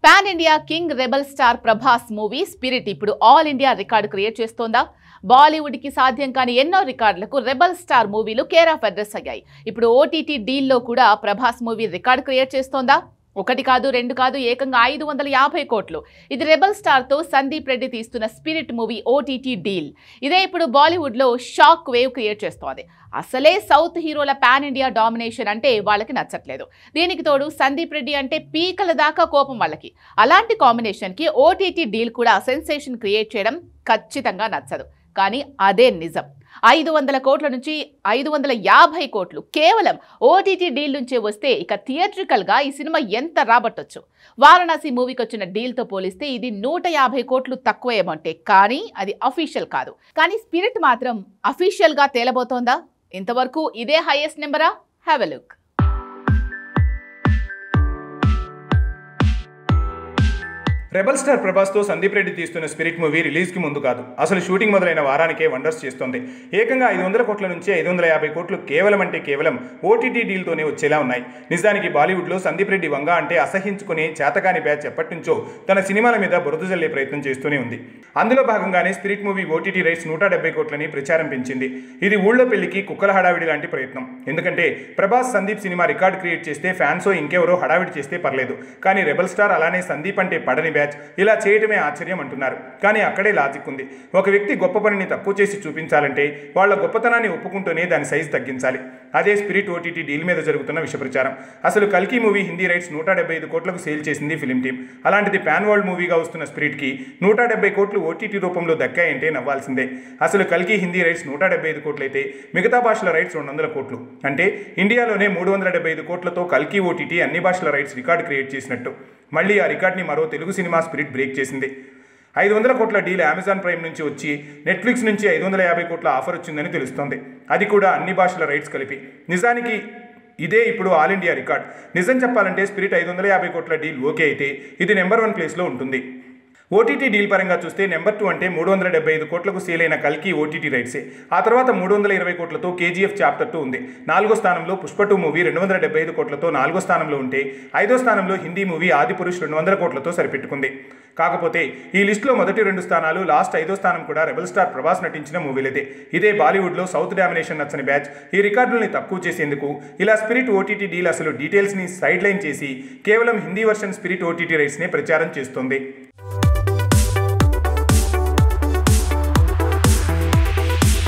Pan India king rebel star Prabhas movie Spirit ఇప్పుడు all India record create చేస్తోందా? Bollywood కి సాధ్యం కాని ఎన్నో రికార్డులకు రెబల్ స్టార్ మూవీలు కేర్ ఆఫ్ అడ్రస్ అయ్యాయి. ఇప్పుడు ఓటీటీ డీల్లో కూడా ప్రభాస్ మూవీ రికార్డు క్రియేట్ చేస్తోందా? ఒకటి కాదు, రెండు కాదు, ఏకంగా 550 కోట్లు. ఇది రెబల్ స్టార్ తో సందీప్ రెడ్డి తీస్తున్న స్పిరిట్ మూవీ ఓటీటీ డీల్. ఇదే ఇప్పుడు బాలీవుడ్ లో షాక్ వేవ్ క్రియేట్ చేస్తోంది. అసలే సౌత్ హీరోల పాన్ ఇండియా డామినేషన్ అంటే వాళ్ళకి నచ్చట్లేదు. దీనికి తోడు సందీప్ రెడ్డి అంటే పీకల దాకా కోపం వాళ్ళకి. అలాంటి కాంబినేషన్ కి ఓటీటీ డీల్ కూడా సెన్సేషన్ క్రియేట్ చేయడం ఖచ్చితంగా నచ్చదు. కానీ అదే నిజం. 500 కోట్ల నుంచి 550 కోట్లు కేవలం ఓటీటీ డీల్ నుంచే వస్తే ఇక థియేట్రికల్ గా ఈ సినిమా ఎంత రాబట్టొచ్చు? వారణాసి మూవీకి వచ్చిన డీల్ తో పోలిస్తే ఇది 150 కోట్లు తక్కువేమంటే, కానీ అది అఫీషియల్ కాదు. కానీ స్పిరిట్ మాత్రం అఫీషియల్ గా తేలబోతోందా? ఇంతవరకు ఇదే హైయెస్ట్ నెంబరా? Have a look. Rebel star ప్రభాస్తో సందీప్ రెడ్డి తీస్తున్న స్పిరిట్ మూవీ రిలీజ్కి ముందు కాదు, అసలు షూటింగ్ మొదలైన వారానికే వండర్స్ చేస్తోంది. ఏకంగా 500 కోట్ల నుంచి 550 కోట్లు కేవలం ఓటీటీ డీల్తోనే వచ్చేలా ఉన్నాయి. నిజానికి బాలీవుడ్లో సందీప్ రెడ్డి వంగ అంటే అసహించుకునే చేతకాని బ్యాచ్ ఎప్పటి నుంచో తన సినిమాల మీద బురద జల్లే ప్రయత్నం చేస్తూనే ఉంది. అందులో భాగంగానే స్పిరిట్ మూవీ ఓటీటీ రైట్స్ 170 కోట్లని ప్రచారం పెంచింది. ఇది ఊళ్ళో పెళ్లికి కుక్కల హడావిడి లాంటి ప్రయత్నం. ఎందుకంటే Prabhas Sandeep cinema record create చేస్తే ఫ్యాన్సో ఇంకెవరో హడావిడి చేస్తే పర్లేదు, కానీ రెబల్ స్టార్ అలానే సందీప్ అంటే పడని బ్యాచ్ ఇలా చేయటమే ఆశ్చర్యం అంటున్నారు. కానీ అక్కడే లాజిక్ ఉంది. ఒక వ్యక్తి గొప్ప పనిని తక్కువ చేసి చూపించాలంటే వాళ్ళ గొప్పతనాన్ని ఒప్పుకుంటూనే దాని సైజు తగ్గించాలి. అదే స్పిరిట్ ఓటీటీ డీల్ మీద జరుగుతున్న విష ప్రచారం. అసలు కల్కి మూవీ హిందీ రైట్స్ 175 కోట్లకు సేల్ చేసింది ఫిలిం టీమ్. అలాంటిది పాన్ వరల్డ్ మూవీగా వస్తున్న స్పిరిట్కి 170 కోట్లు ఓటీటీ రూపంలో దక్కాయంటే నవ్వాల్సిందే. అసలు కల్కి హిందీ రైట్స్ 175 కోట్లయితే మిగతా భాషల రైట్స్ 200 కోట్లు. అంటే ఇండియాలోనే 375 కోట్లతో కల్కి ఓటీటీ అన్ని భాషల రైట్స్ రికార్డు క్రియేట్ చేసినట్టు. మళ్ళీ ఆ రికార్డ్ని మరో తెలుగు సినిమా స్పిరిట్ బ్రేక్ చేసింది. 500 కోట్ల డీల్ అమెజాన్ ప్రైమ్ నుంచి వచ్చి నెట్ఫ్లిక్స్ నుంచి 550 కోట్ల ఆఫర్ వచ్చిందని తెలుస్తోంది. అది కూడా అన్ని భాషల రైట్స్ కలిపి. నిజానికి ఇదే ఇప్పుడు ఆల్ ఇండియా రికార్డ్. నిజం చెప్పాలంటే స్పిరిట్ 550 కోట్ల డీల్ ఓకే అయితే ఇది నెంబర్ 1 ప్లేస్లో ఉంటుంది. ఓటీటీ డీల్ పరంగా చూస్తే నెంబర్ 2 అంటే 375 కోట్లకు సేల్ అయిన కల్కి ఓటీటీ రైట్సే. ఆ తర్వాత 320 కోట్లతో కేజీఎఫ్ చాప్టర్ 2 ఉంది. 4వ స్థానంలో పుష్ప 2 మూవీ 275 కోట్లతో 4వ స్థానంలో ఉంటే, 5వ స్థానంలో హిందీ మూవీ ఆదిపురుష్ 200 కోట్లతో సరిపెట్టుకుంది. కాకపోతే ఈ లిస్టులో మొదటి 2 స్థానాలు, లాస్ట్ 5వ స్థానం కూడా రెబల్ స్టార్ ప్రభాస్ నటించిన మూవీలదే. ఇదే బాలీవుడ్లో సౌత్ డామినేషన్ నచ్చని బ్యాచ్ ఈ రికార్డుల్ని తక్కువ చేసేందుకు ఇలా స్పిరిట్ ఓటీటీ డీల్ అసలు డీటెయిల్స్ని సైడ్ లైన్ చేసి కేవలం హిందీ వర్షన్ స్పిరిట్ ఓటీటీ రైట్స్నే ప్రచారం చేస్తోంది.